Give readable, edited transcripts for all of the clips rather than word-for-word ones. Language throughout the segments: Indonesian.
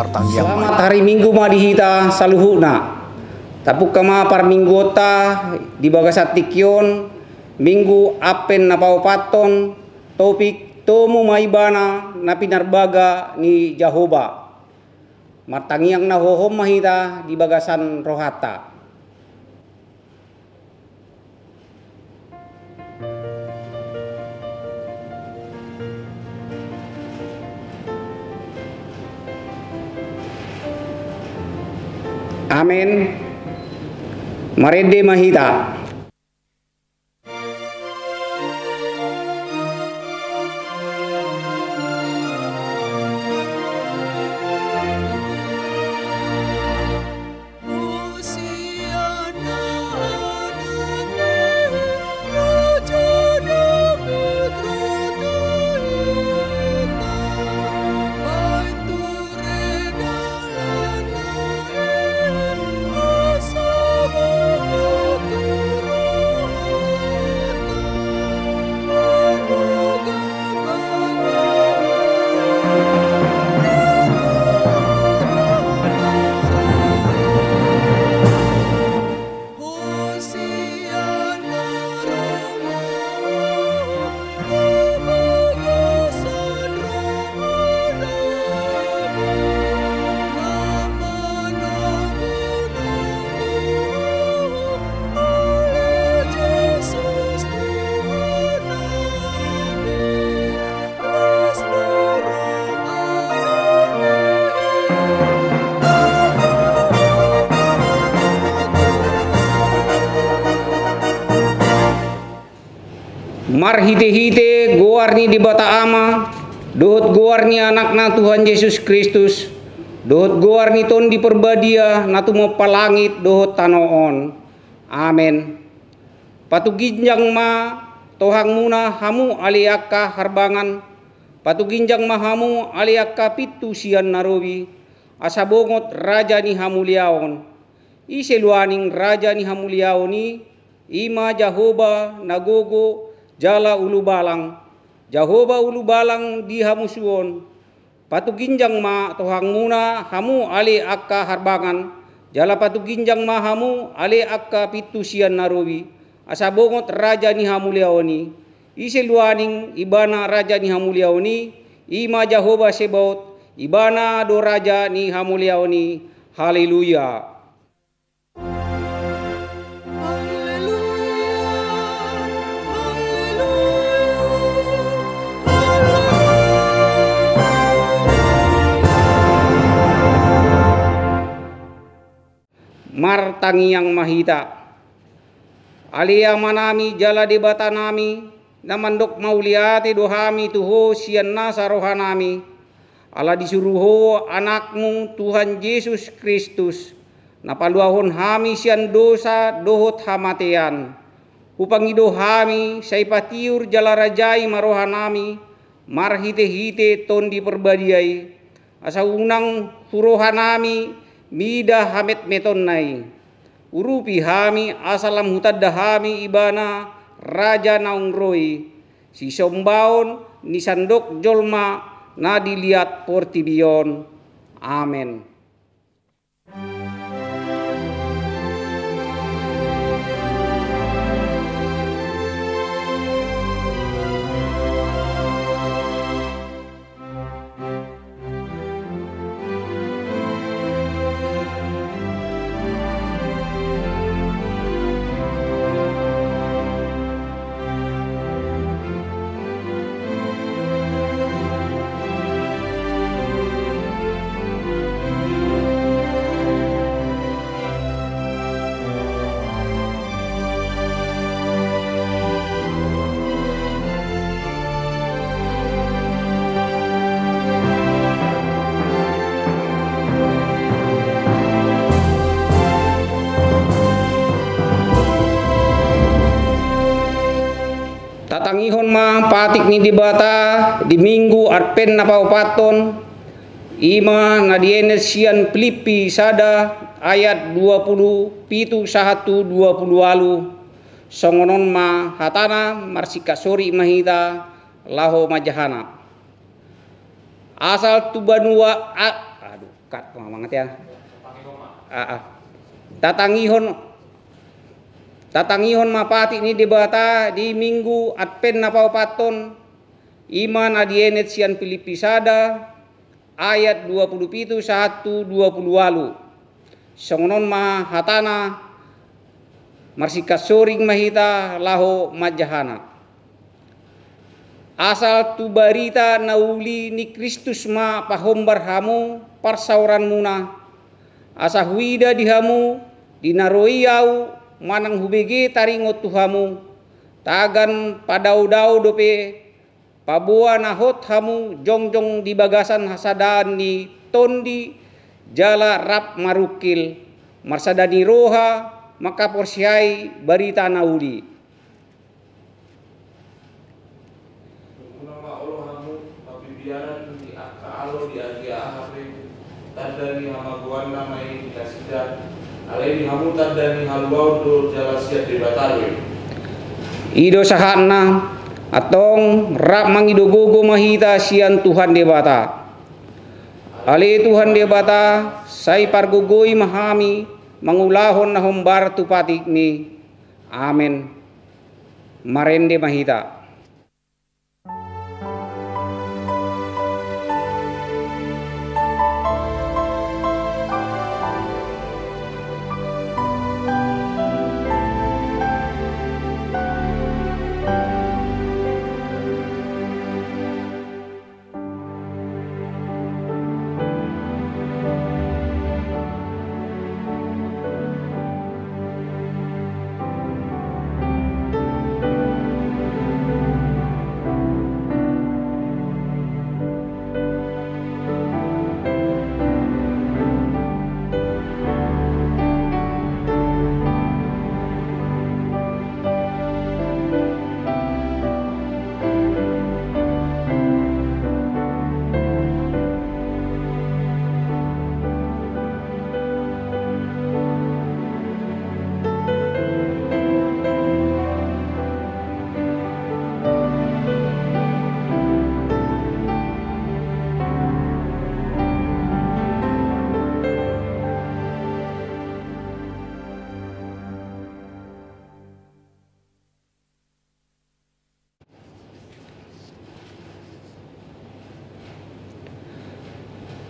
Selamat hari Minggu madihita saluhuna. Tapuk kama par minggota di bagasat tikyon minggu apen na paupaton topik tomu maibana na pinarbaga ni Jahoba. Martangiang na hohom mahita di bagasan rohata. Amin. Marede mahita. Mar hite-hite goarni di bata ama, dohot goarni anakna Tuhan Yesus Kristus, dohot goarni ton di perbadia natumo palangit dohot tanoon. Amen. Patuginjang ma tohang muna hamu aliaka harbangan, patuginjang ma hamu aliaka pitu sian narobi, asabongot raja ni hamuliaon. Iseluaning raja ni hamuliaoni, ima Jahoba nagogo jala ulu balang, Jahoba ulu balang di hamusuon. Patuginjang ma tohang muna hamu ali akka harbangan, jala patuginjang ma hamu ali akka pitusian narowi, asabongot raja ni hamuliaoni. Iseluaning ibana raja ni hamuliaoni, ima Jahoba sebaot, ibana do raja ni hamuliaoni. Haleluya. Martangiang mahita. Alia manami jala debata nami, namandok mauliati dohami tuho sian nasa rohanami. Ala disuruho anakmu Tuhan Yesus Kristus, napaluahon hami sian dosa dohot hamatean. Upangido hami saipatiur jala rajai marohanami, marhite-hite ton di perbadiai. Asa unang furohanami mida hamet meton nai, urupi hami asalam hutadda hami ibana raja naungroi, si sombaon ni sandok jolma na dilihat portibion. Amen. Tatangihon ma patik ni dibata di minggu arpen na paupaton ima nadienes sian Filipi sada ayat 20 pitu 1 20 alu songonon ma hatana marsika sori mahita laho majahana asal tu banua kat banget ya. Tatangihon mapati ni debata di minggu Advent na paupaton iman adienet sian Filipisada ayat 27 1 28. Songonon mahatana marsikasoring mahita laho majahana. Asal tu barita nauli ni Kristus ma pahombar hamu parsauran muna. Asa huida dihamu dinaroiau manang hubege taringot tuhamu. Tagan padau-dau dope pabua nahot hamu jongjong di bagasan hasadan ni tondi jala rap marukil. Marsadani roha maka porsiai barita nauli. Biaran di akaalo di agia ahape tadani hamaguan namai dikasida alai di hamu tadani halwau do jalasia debatare ido sahana atong rap mangidogogo mahita sian Tuhan debata ale Tuhan debata sai pargogoi mahami mangulahon na hombar tupatik ni amen marende mahita.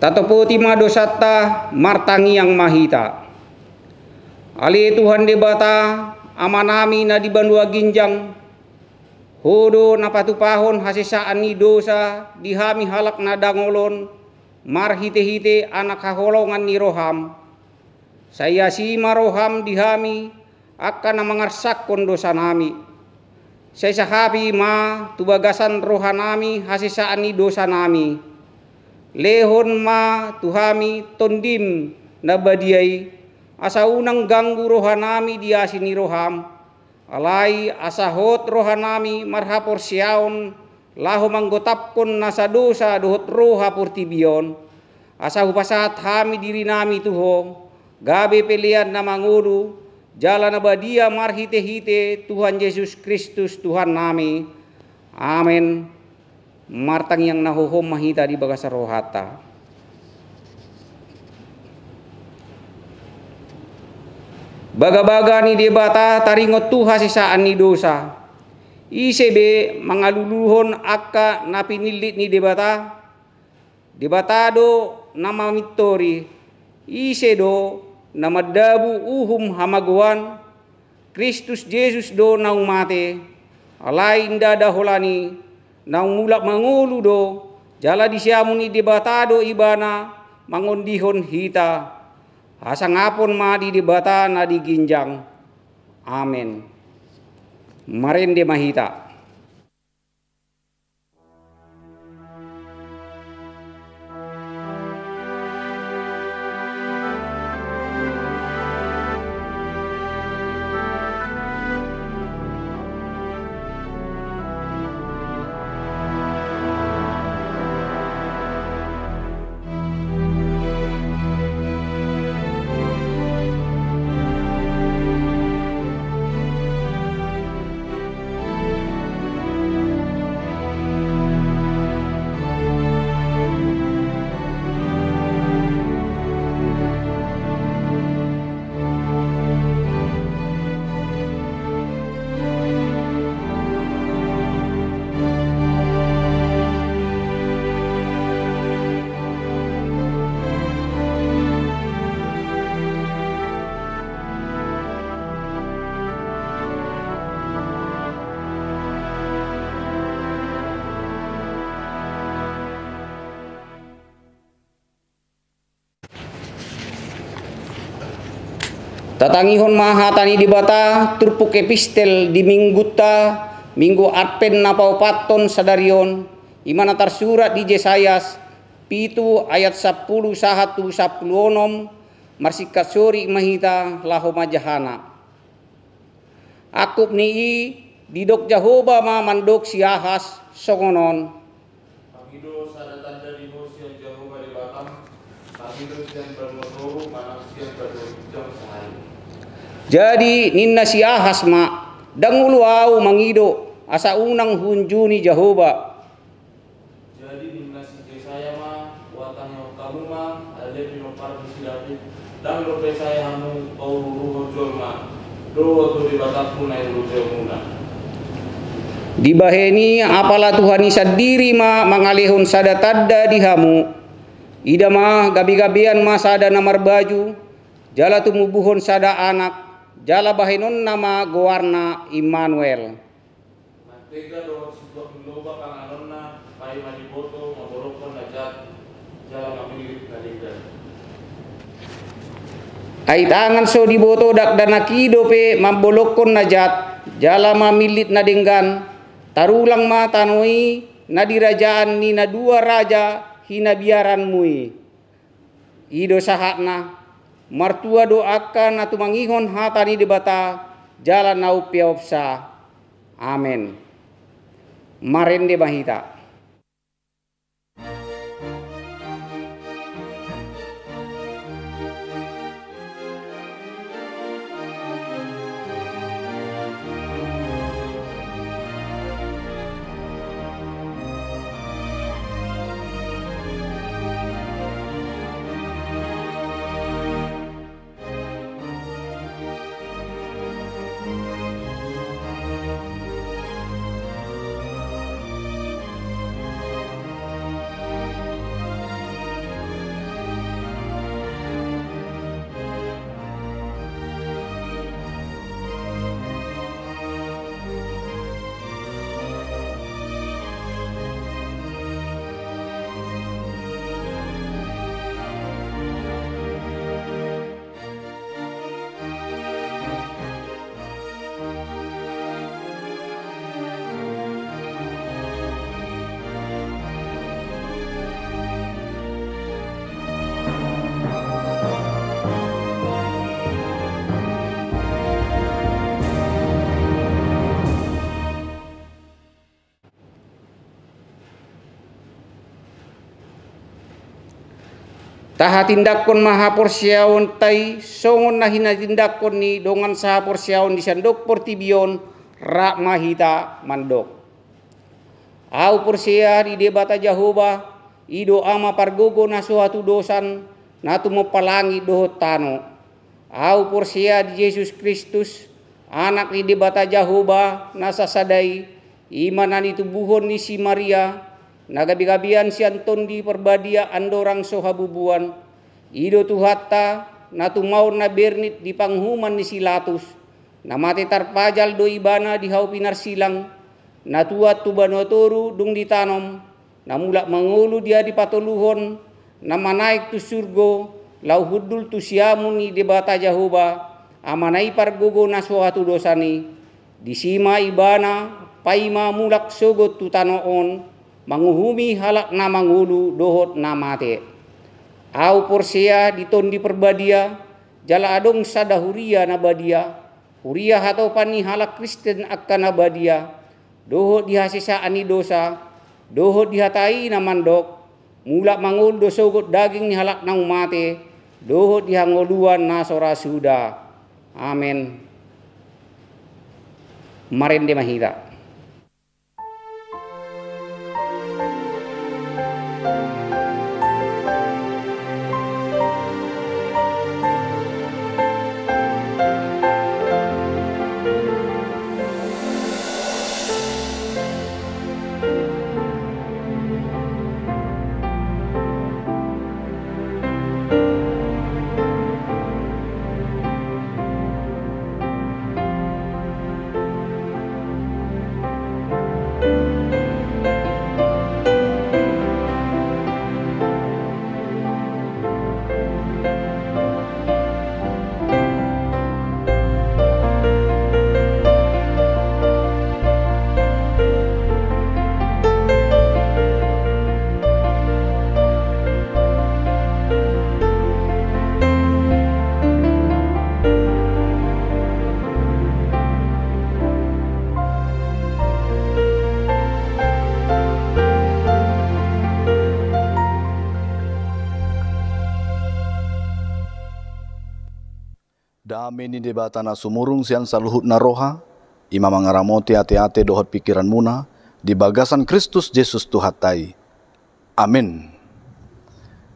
Tatoputi madosata martangi yang mahita. Ali Tuhan debata amanami na di bandua ginjang. Hodo napatupahon hasisaan ni dosa dihami halak na dangolon. Marhite-hite anak haholongan ni roham. Saya si maroham dihami akan mangarsakon dosa nami. Saya sahabi ma tubagasan rohanami hasisaan ni dosa nami. Lehon ma tuhami tondim nabadiai asa unang ganggu rohanami dia sini roham alai asahot rohanami marhapor siaon laho manggotapkon nasa dosa dohot roha portibion asa hupasat hami diri nami tuho gabe pelian na manguru jalan abadia marhite-hite Tuhan Yesus Kristus Tuhan nami amin. Martang yang nahuhom mahita di bagasa rohata. Baga-baga ni debata taringot tuha sisaan ni dosa. Isebe mangaluluhon akka napinilit ni debata. Debatado nama mitori. Isedo nama dabu uhum hamaguan. Kristus Yesus do naung mate. Alai inda daholani. Nang mulak mangulu do jala disiamuni debatado ibana mangondihon hita hasangapon ma di debata na di ginjang amen marende mahita. Tatangihon mahatani di bata turpuk epistel di minggu Advent napau paton sadarion imana tersurat di Yesayas pitu ayat 10 sahatu 10 marsikat sori mahita laho majahana. Akup ni didok Jahoba ma mandok siahas songonon. Pagido sada tanda di siang Jahoba di Batam. Pagido siang bermotoru manang siang berjam sehari. Jadi ninna siahas ma dangulu au mangido asa unang hunjuni Jahoba. Jadi ninna si saya ma watanya kamu ma ada pino parang silapi dan lope saya hamu au ruho jolma do tu di Batam pun ai ruho muna. Dibaheni apalah Tuhan sadiri ma mangalihun sada tadda dihamu. Ida ma gabi-gabian ma sada namar baju. Jala tumubuhon sada anak. Jala bahenon nama gowarna Immanuel. Mantega do sebuah loba panganonna pai maniboto maborokon najat jala mamilit nalidan. Ai tangan so diboto dak danakido pe mambolokon najat. Jala mamilit nadenggan. Tarulang ma tanoi na dirajaan ni na dua raja hina biaran mui. Ido sahatna martua doakan atu mangihon hatani di bata jalan nau piopsa. Amen. Marende mahita. Taha tindakon maha porsiaon tai songon na hinatindakon ni dongan saha porsiaon di sandok portibion rak mahita mandok. Au porsia di debata Jahoba ido ama pargogo na suatu dosan natu mopalangi dohot tano. Au porsia di Yesus Kristus anak di debata Jahoba nasasadai imanan itu buhon ni si Maria. Nagabi-gabian si Anton di perbadia andorang sohabubuan. Ido tuhatta natu maur na bernit di panghuman ni Silatus. Namate tarpajal do ibana di hau pinar silang. Natuat tu banotoru dung ditanom. Namulak mangulu dia di patoluhon. Namanaik tu surgo. Lau hudul tu siamun ni debata Jahoba. Amanai pargogo na suatu dosani. Disima ibana paima mulak sogot tu tanoon. Manguhumi halak na mangulu dohot na mate. Au porsia diton di perbadia jala adong sada huria na badia. Huria hatau pani halak Kristen akan na badia. Dohot dihasisa ani dosa. Dohot dihatai na mandok. Mulak mangul dosogot daging ni halak na umate. Dohot dihangoluan na sora suda. Amen. Marende mahita. Dami ni debatana sumurung sian saluhut na roha, ima mangaramote ate-ate dohot pikiran muna, di bagasan Kristus Yesus Tuhatai. Amin.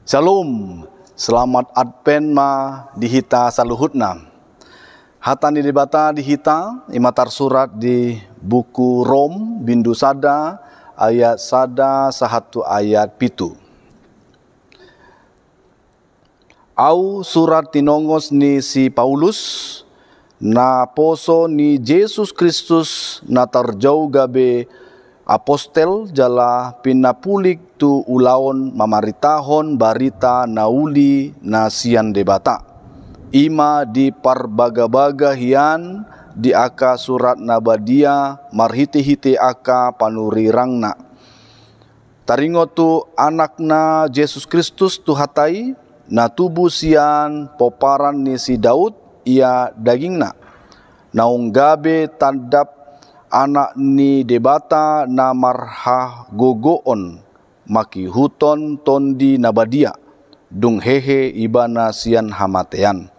Shalom, selamat Advent ma dihita saluhutna. Hatani debata dihita, imatar surat di buku Rom, bindu sada, ayat sada sahatu ayat pitu. Au surat tinongos ni si Paulus, na poso ni Yesus Kristus na tarjau gabe apostel jala pinapulik tu ulaon mamaritahon barita nauli na sian debata. Ima di parbaga-baga hian di aka surat nabadia marhiti-hiti aka panurirangna. Taringo tu anakna Yesus Kristus Tuhatai na tubuh sian poparan ni si Daud ia dagingna. Naung gabe tandap anak ni debata na marha gogoon maki huton tondi nabadia dung hehe ibana sian hamatean.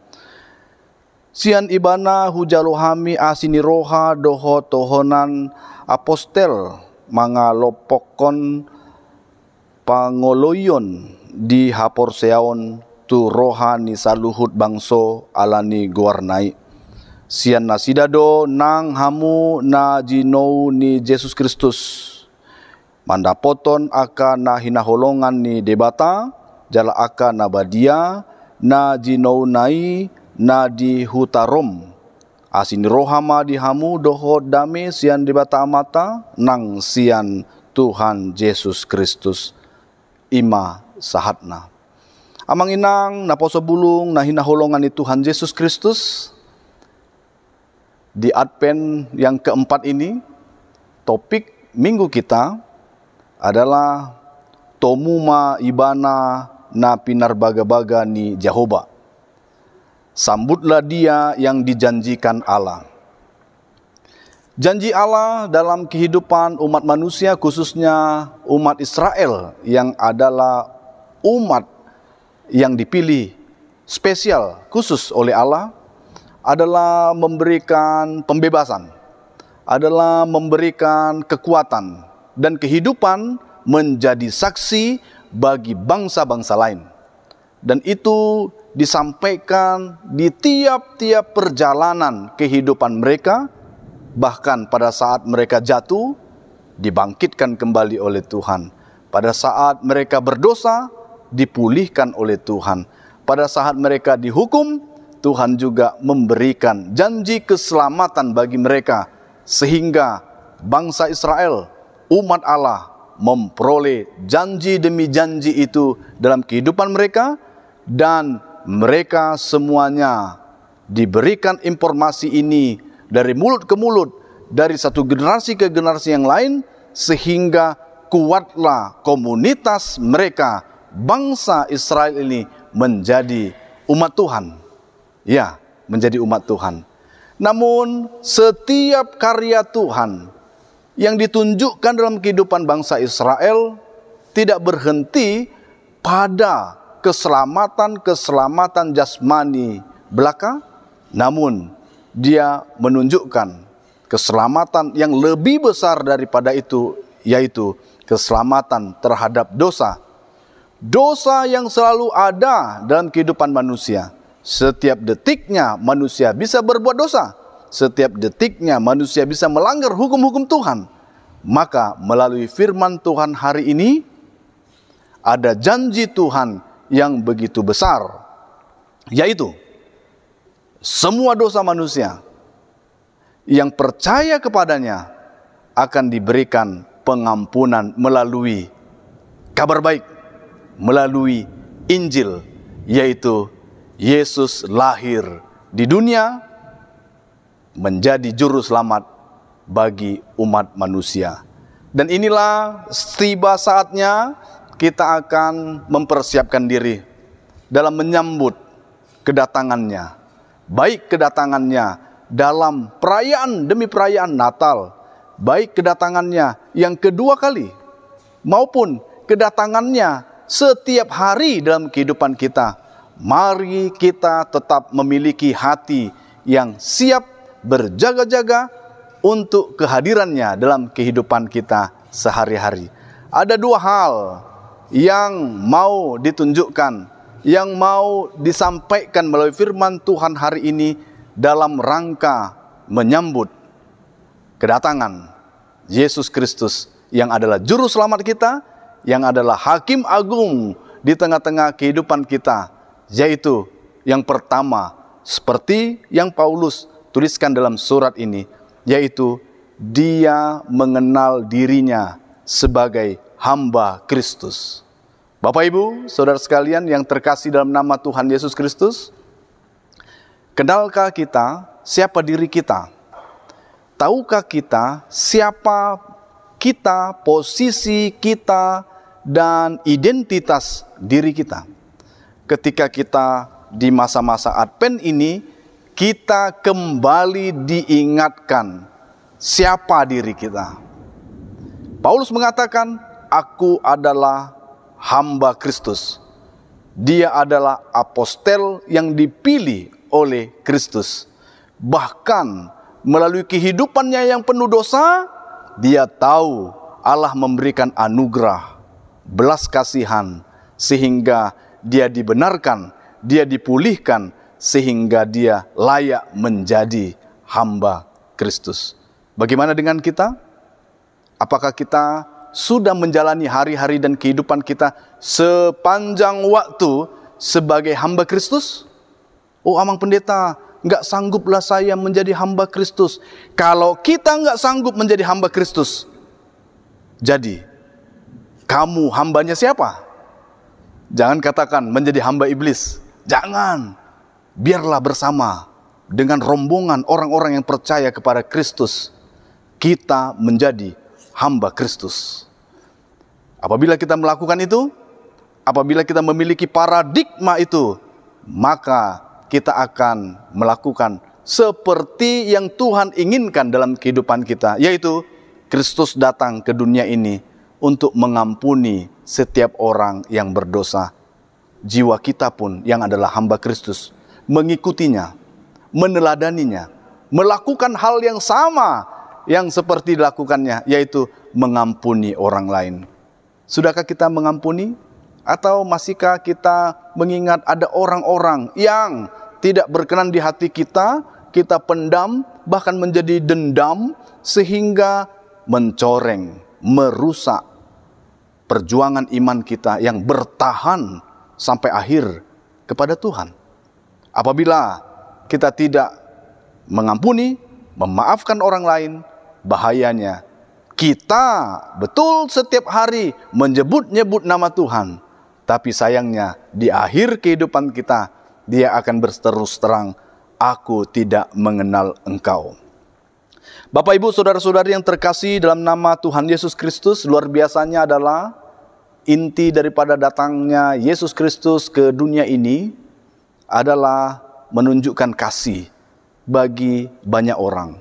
Sian ibana hujalohami asini roha doho tohonan apostel mangalopokon pangoloyon di hapor seaon tu rohani saluhut bangso alani guarnai. Sian nasidado nang hamu na jinou ni Yesus Kristus. Mandapoton aka na hinaholongan ni debata, jala aka na badia, na jinou nai, na di hutarom. Asini rohama di hamu doho dame sian debata amata, nang sian Tuhan Yesus Kristus. Ima sahatna. Amang inang naposo bulung na hinaholongan ni Tuhan Yesus Kristus. Di Advent yang keempat ini, topik minggu kita adalah Tomuma ibana na pinarbaga-baga ni Jehovah. Sambutlah dia yang dijanjikan Allah. Janji Allah dalam kehidupan umat manusia, khususnya umat Israel yang adalah umat yang dipilih spesial khusus oleh Allah, adalah memberikan pembebasan, adalah memberikan kekuatan dan kehidupan menjadi saksi bagi bangsa-bangsa lain. Dan itu disampaikan di tiap-tiap perjalanan kehidupan mereka. Bahkan pada saat mereka jatuh, dibangkitkan kembali oleh Tuhan. Pada saat mereka berdosa, dipulihkan oleh Tuhan. Pada saat mereka dihukum, Tuhan juga memberikan janji keselamatan bagi mereka. Sehingga bangsa Israel, umat Allah, memperoleh janji demi janji itu dalam kehidupan mereka. Dan mereka semuanya diberikan informasi ini dari mulut ke mulut, dari satu generasi ke generasi yang lain, sehingga kuatlah komunitas mereka, bangsa Israel ini menjadi umat Tuhan. Ya, menjadi umat Tuhan. Namun setiap karya Tuhan yang ditunjukkan dalam kehidupan bangsa Israel tidak berhenti pada keselamatan jasmani belaka, namun dia menunjukkan keselamatan yang lebih besar daripada itu, yaitu keselamatan terhadap dosa. Dosa yang selalu ada dalam kehidupan manusia. Setiap detiknya manusia bisa berbuat dosa. Setiap detiknya manusia bisa melanggar hukum-hukum Tuhan. Maka melalui firman Tuhan hari ini, ada janji Tuhan yang begitu besar, yaitu semua dosa manusia yang percaya kepadanya akan diberikan pengampunan melalui kabar baik, melalui Injil, yaitu Yesus lahir di dunia menjadi juru selamat bagi umat manusia. Dan inilah tiba saatnya kita akan mempersiapkan diri dalam menyambut kedatangannya. Baik kedatangannya dalam perayaan demi perayaan Natal, baik kedatangannya yang kedua kali, maupun kedatangannya setiap hari dalam kehidupan kita, mari kita tetap memiliki hati yang siap berjaga-jaga untuk kehadirannya dalam kehidupan kita sehari-hari. Ada dua hal yang mau ditunjukkan, yang mau disampaikan melalui firman Tuhan hari ini dalam rangka menyambut kedatangan Yesus Kristus yang adalah juru selamat kita, yang adalah hakim agung di tengah-tengah kehidupan kita, yaitu yang pertama, seperti yang Paulus tuliskan dalam surat ini, yaitu dia mengenal dirinya sebagai hamba Kristus. Bapak Ibu, saudara sekalian yang terkasih dalam nama Tuhan Yesus Kristus, kenalkah kita siapa diri kita? Tahukah kita siapa kita, posisi kita, dan identitas diri kita? Ketika kita di masa-masa Advent ini, kita kembali diingatkan siapa diri kita. Paulus mengatakan, aku adalah hamba Kristus. Dia adalah apostel yang dipilih oleh Kristus. Bahkan melalui kehidupannya yang penuh dosa, dia tahu Allah memberikan anugerah, belas kasihan, sehingga dia dibenarkan, dia dipulihkan, sehingga dia layak menjadi hamba Kristus. Bagaimana dengan kita? Apakah kita sudah menjalani hari-hari dan kehidupan kita sepanjang waktu sebagai hamba Kristus? Oh, Amang Pendeta, nggak sangguplah saya menjadi hamba Kristus. Kalau kita nggak sanggup menjadi hamba Kristus, jadi kamu hambanya siapa? Jangan katakan menjadi hamba iblis. Jangan. Biarlah bersama dengan rombongan orang-orang yang percaya kepada Kristus, kita menjadi hamba Kristus. Apabila kita melakukan itu, apabila kita memiliki paradigma itu, maka kita akan melakukan seperti yang Tuhan inginkan dalam kehidupan kita, yaitu Kristus datang ke dunia ini untuk mengampuni setiap orang yang berdosa. Jiwa kita pun yang adalah hamba Kristus mengikutinya, meneladaninya, melakukan hal yang sama yang seperti dilakukannya, yaitu mengampuni orang lain. Sudahkah kita mengampuni? Atau masihkah kita mengingat ada orang-orang yang tidak berkenan di hati kita, kita pendam, bahkan menjadi dendam, sehingga mencoreng, merusak perjuangan iman kita yang bertahan sampai akhir kepada Tuhan. Apabila kita tidak mengampuni, memaafkan orang lain, bahayanya kita betul setiap hari menyebut-nyebut nama Tuhan, tapi sayangnya di akhir kehidupan kita, dia akan berterus terang, aku tidak mengenal engkau. Bapak Ibu saudara-saudari yang terkasih dalam nama Tuhan Yesus Kristus, luar biasanya adalah inti daripada datangnya Yesus Kristus ke dunia ini adalah menunjukkan kasih bagi banyak orang,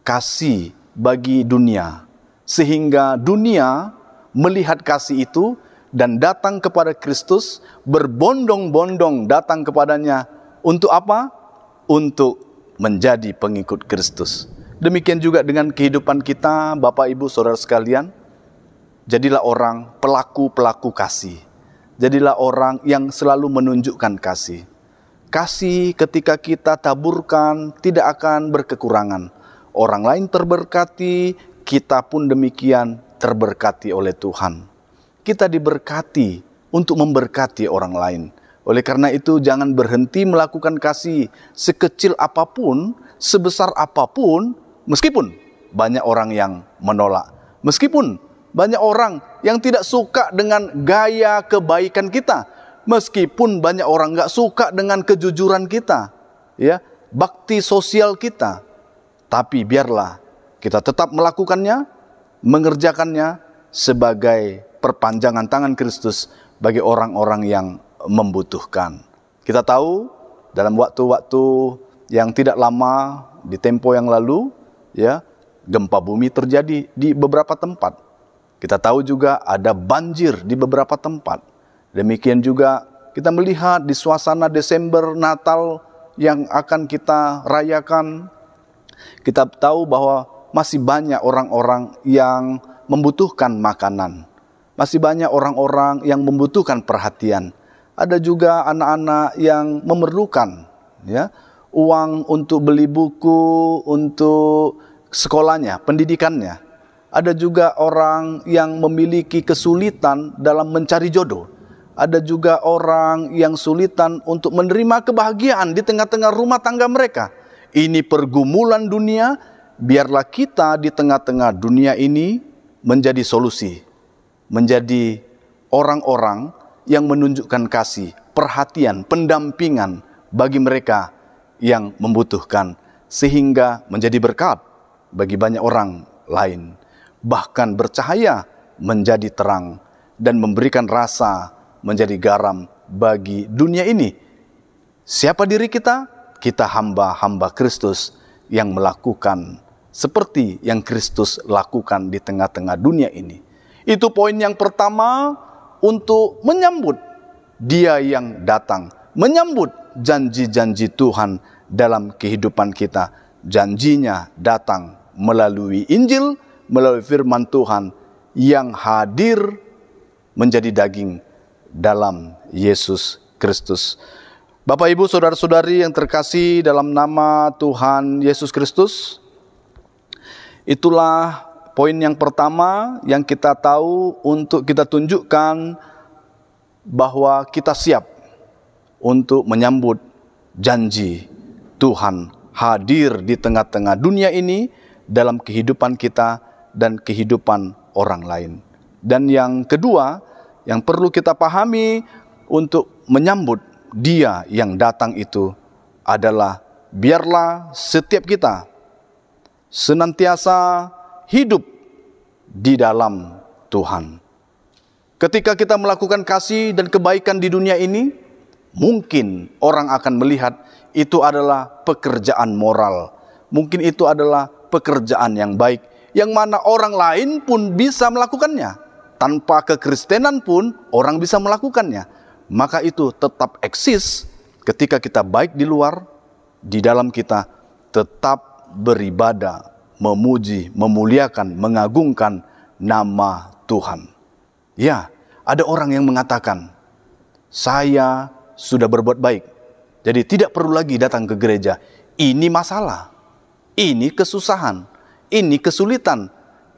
kasih bagi dunia, sehingga dunia melihat kasih itu dan datang kepada Kristus, berbondong-bondong datang kepadanya. Untuk apa? Untuk menjadi pengikut Kristus. Demikian juga dengan kehidupan kita, Bapak Ibu Saudara sekalian. Jadilah orang pelaku-pelaku kasih. Jadilah orang yang selalu menunjukkan kasih. Kasih ketika kita taburkan tidak akan berkekurangan. Orang lain terberkati, kita pun demikian terberkati oleh Tuhan. Kita diberkati untuk memberkati orang lain. Oleh karena itu jangan berhenti melakukan kasih sekecil apapun, sebesar apapun, meskipun banyak orang yang menolak. Meskipun banyak orang yang tidak suka dengan gaya kebaikan kita. Meskipun banyak orang gak suka dengan kejujuran kita, ya, bakti sosial kita. Tapi biarlah kita tetap melakukannya, mengerjakannya sebagai perpanjangan tangan Kristus bagi orang-orang yang membutuhkan. Kita tahu dalam waktu-waktu yang tidak lama, di tempo yang lalu, ya, gempa bumi terjadi di beberapa tempat. Kita tahu juga ada banjir di beberapa tempat. Demikian juga kita melihat di suasana Desember Natal yang akan kita rayakan, kita tahu bahwa masih banyak orang-orang yang membutuhkan makanan. Masih banyak orang-orang yang membutuhkan perhatian. Ada juga anak-anak yang memerlukan uang untuk beli buku, untuk sekolahnya, pendidikannya. Ada juga orang yang memiliki kesulitan dalam mencari jodoh. Ada juga orang yang sulitan untuk menerima kebahagiaan di tengah-tengah rumah tangga mereka. Ini pergumulan dunia, biarlah kita di tengah-tengah dunia ini menjadi solusi. Menjadi orang-orang yang menunjukkan kasih, perhatian, pendampingan bagi mereka yang membutuhkan. Sehingga menjadi berkat bagi banyak orang lain. Bahkan bercahaya menjadi terang dan memberikan rasa menjadi garam bagi dunia ini. Siapa diri kita? Kita hamba-hamba Kristus yang melakukan seperti yang Kristus lakukan di tengah-tengah dunia ini. Itu poin yang pertama, untuk menyambut Dia yang datang, menyambut janji-janji Tuhan dalam kehidupan kita. Janjinya datang melalui Injil, melalui firman Tuhan yang hadir menjadi daging dalam Yesus Kristus. Bapak, Ibu, saudara-saudari yang terkasih dalam nama Tuhan Yesus Kristus, itulah poin yang pertama yang kita tahu untuk kita tunjukkan bahwa kita siap untuk menyambut janji Tuhan hadir di tengah-tengah dunia ini dalam kehidupan kita dan kehidupan orang lain. Dan yang kedua, yang perlu kita pahami untuk menyambut Dia yang datang itu adalah biarlah setiap kita senantiasa hidup di dalam Tuhan. Ketika kita melakukan kasih dan kebaikan di dunia ini, mungkin orang akan melihat itu adalah pekerjaan moral. Mungkin itu adalah pekerjaan yang baik, yang mana orang lain pun bisa melakukannya. Tanpa kekristenan pun orang bisa melakukannya. Maka itu tetap eksis ketika kita baik di luar, di dalam kita tetap beribadah, memuji, memuliakan, mengagungkan nama Tuhan. Ya, ada orang yang mengatakan, saya sudah berbuat baik, jadi tidak perlu lagi datang ke gereja. Ini masalah, ini kesusahan, ini kesulitan,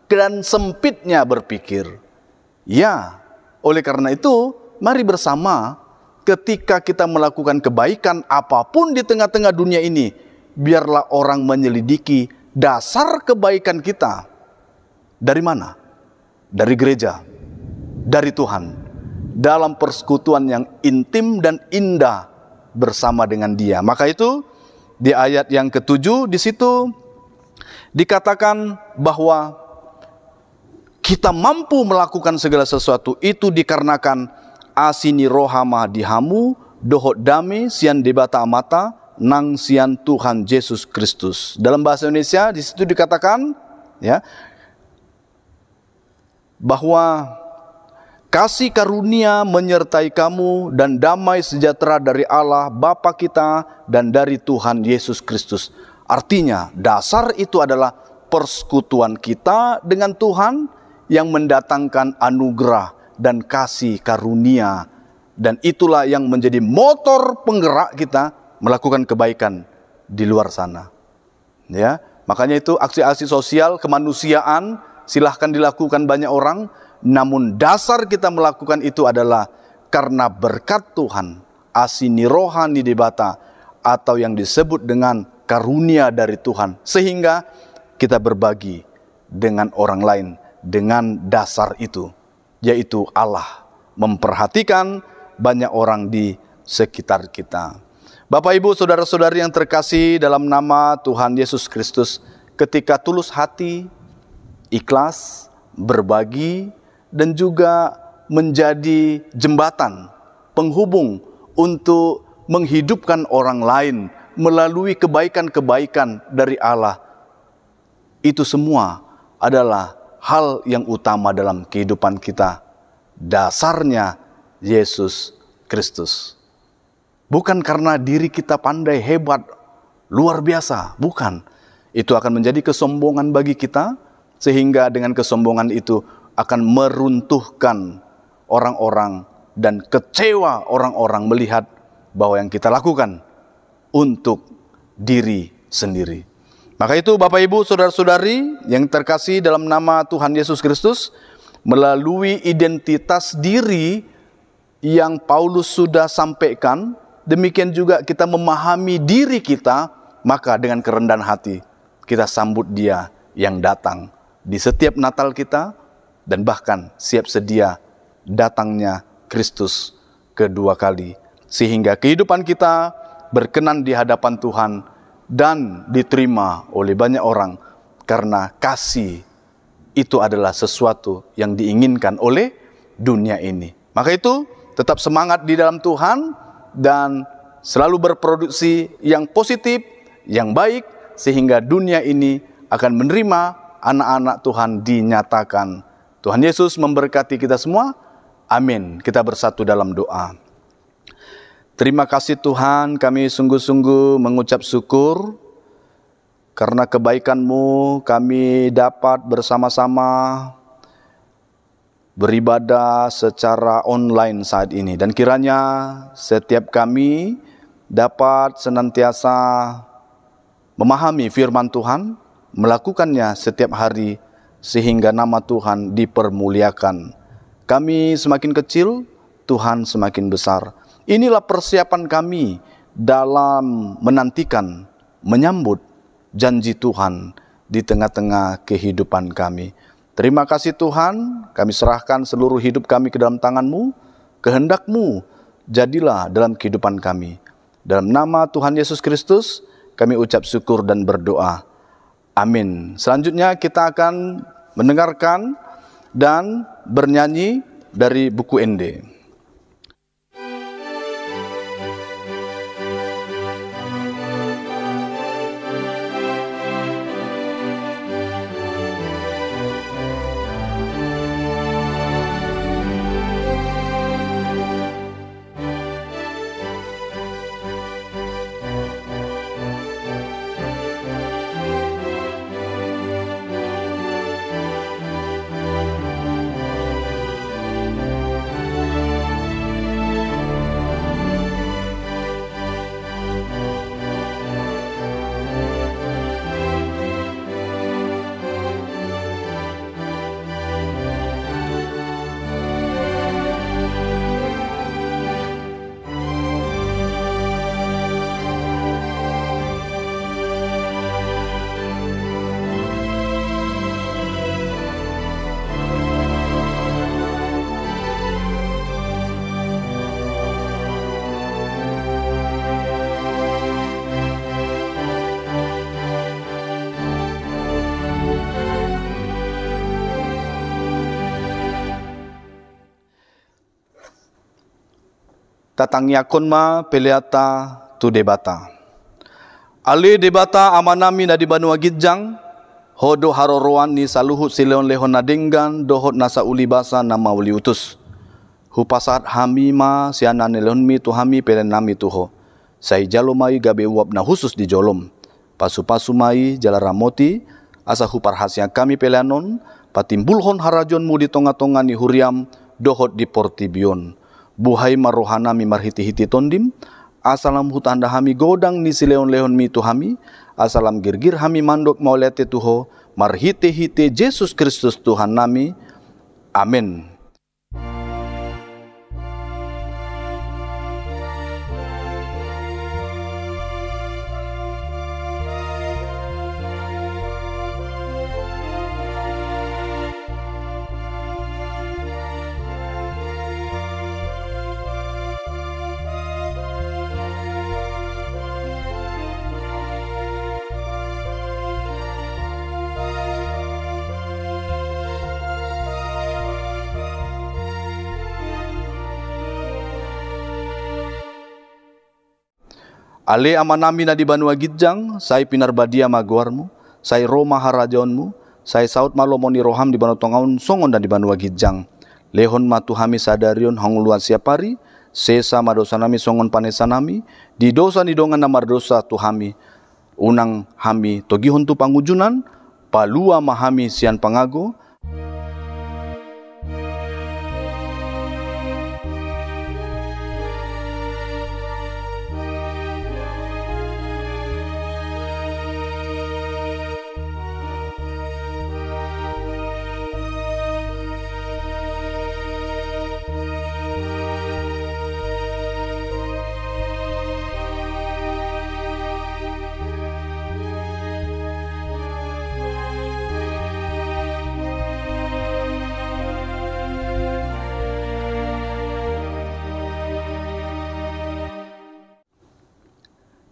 dan sempitnya berpikir. Ya, oleh karena itu, mari bersama ketika kita melakukan kebaikan apapun di tengah-tengah dunia ini, biarlah orang menyelidiki dasar kebaikan kita dari mana? Dari gereja, dari Tuhan, dalam persekutuan yang intim dan indah bersama dengan Dia. Maka itu di ayat yang ke-7 di situ dikatakan bahwa kita mampu melakukan segala sesuatu itu dikarenakan asini rohama dihamu dohot dame sian debata amata nang sian Tuhan Yesus Kristus. Dalam bahasa Indonesia di situ dikatakan bahwa kasih karunia menyertai kamu dan damai sejahtera dari Allah Bapa kita dan dari Tuhan Yesus Kristus. Artinya dasar itu adalah persekutuan kita dengan Tuhan yang mendatangkan anugerah dan kasih karunia, dan itulah yang menjadi motor penggerak kita melakukan kebaikan di luar sana. Ya, makanya itu aksi-aksi sosial kemanusiaan silahkan dilakukan banyak orang, namun dasar kita melakukan itu adalah karena berkat Tuhan, asini rohani debata, atau yang disebut dengan karunia dari Tuhan, sehingga kita berbagi dengan orang lain dengan dasar itu, yaitu Allah memperhatikan banyak orang di sekitar kita. Bapak, Ibu, saudara-saudari yang terkasih dalam nama Tuhan Yesus Kristus, ketika tulus hati, ikhlas, berbagi, dan juga menjadi jembatan, penghubung untuk menghidupkan orang lain melalui kebaikan-kebaikan dari Allah, itu semua adalah hal yang utama dalam kehidupan kita. Dasarnya Yesus Kristus. Bukan karena diri kita pandai, hebat, luar biasa, bukan. Itu akan menjadi kesombongan bagi kita, sehingga dengan kesombongan itu akan meruntuhkan orang-orang dan kecewa orang-orang melihat bahwa yang kita lakukan untuk diri sendiri. Maka itu Bapak Ibu, Saudara-saudari yang terkasih dalam nama Tuhan Yesus Kristus, melalui identitas diri yang Paulus sudah sampaikan, demikian juga kita memahami diri kita, maka dengan kerendahan hati kita sambut Dia yang datang di setiap Natal kita, dan bahkan siap sedia datangnya Kristus kedua kali, sehingga kehidupan kita berkenan di hadapan Tuhan dan diterima oleh banyak orang, karena kasih itu adalah sesuatu yang diinginkan oleh dunia ini. Maka itu tetap semangat di dalam Tuhan dan selalu berproduksi yang positif, yang baik, sehingga dunia ini akan menerima anak-anak Tuhan dinyatakan. Tuhan Yesus memberkati kita semua. Amin. Kita bersatu dalam doa. Terima kasih Tuhan, kami sungguh-sungguh mengucap syukur karena kebaikan-Mu kami dapat bersama-sama beribadah secara online saat ini. Dan kiranya setiap kami dapat senantiasa memahami firman Tuhan, melakukannya setiap hari, sehingga nama Tuhan dipermuliakan. Kami semakin kecil, Tuhan semakin besar. Inilah persiapan kami dalam menantikan, menyambut janji Tuhan di tengah-tengah kehidupan kami. Terima kasih Tuhan, kami serahkan seluruh hidup kami ke dalam tangan-Mu, kehendak-Mu jadilah dalam kehidupan kami. Dalam nama Tuhan Yesus Kristus, kami ucap syukur dan berdoa. Amin. Selanjutnya kita akan mendengarkan dan bernyanyi dari buku Ende. Tatang yakon ma peleata tu debata. Ale debata amanami na di Banua Gijang, hodo haroroan ni saluhut sileon lehon nadenggan, dohot nasa ulibasa na mauli utus. Hupasat hami ma siana nelon mi tu hami pelen nami tuho. Sai jalo mai gabe uap na khusus di jolom. Pasu-pasu mai jala ramoti, asa hupar hasya kami peleanon, patimbulhon harajon mu di tonga-tonga ni huriam, dohot di portibion. Buhay marohana mi marhiti-hiti tondim, asalam hutanda hami godang ni sileon-leon mi tuhami, asalam girgir hami mandok maulete tuho, marhiti-hiti Yesus Kristus Tuhan nami. Amin. Ale amanami na di Banua Gijang, sai pinarbadia maguarmu, sai Roma harajonmu, sai saut malomoni roham di Banua Tongaun songon dan di Banua Gijang. Lehon matu hami sadarion hanguluan siapari, sesa madosa nami songon panesa nami, di dosa ni dongan namar dosa tu hami, unang hami togihon tu pangujunan, palua mahami sian pangago,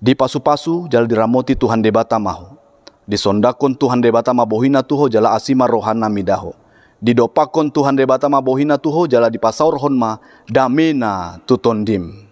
di pasu-pasu jala diramoti Tuhan debata maho. Disondakon Tuhan debata mabohina tuho jala asima rohana midaho. Didopakon Tuhan debata mabohina tuho jala dipasaur honma damena tutondim.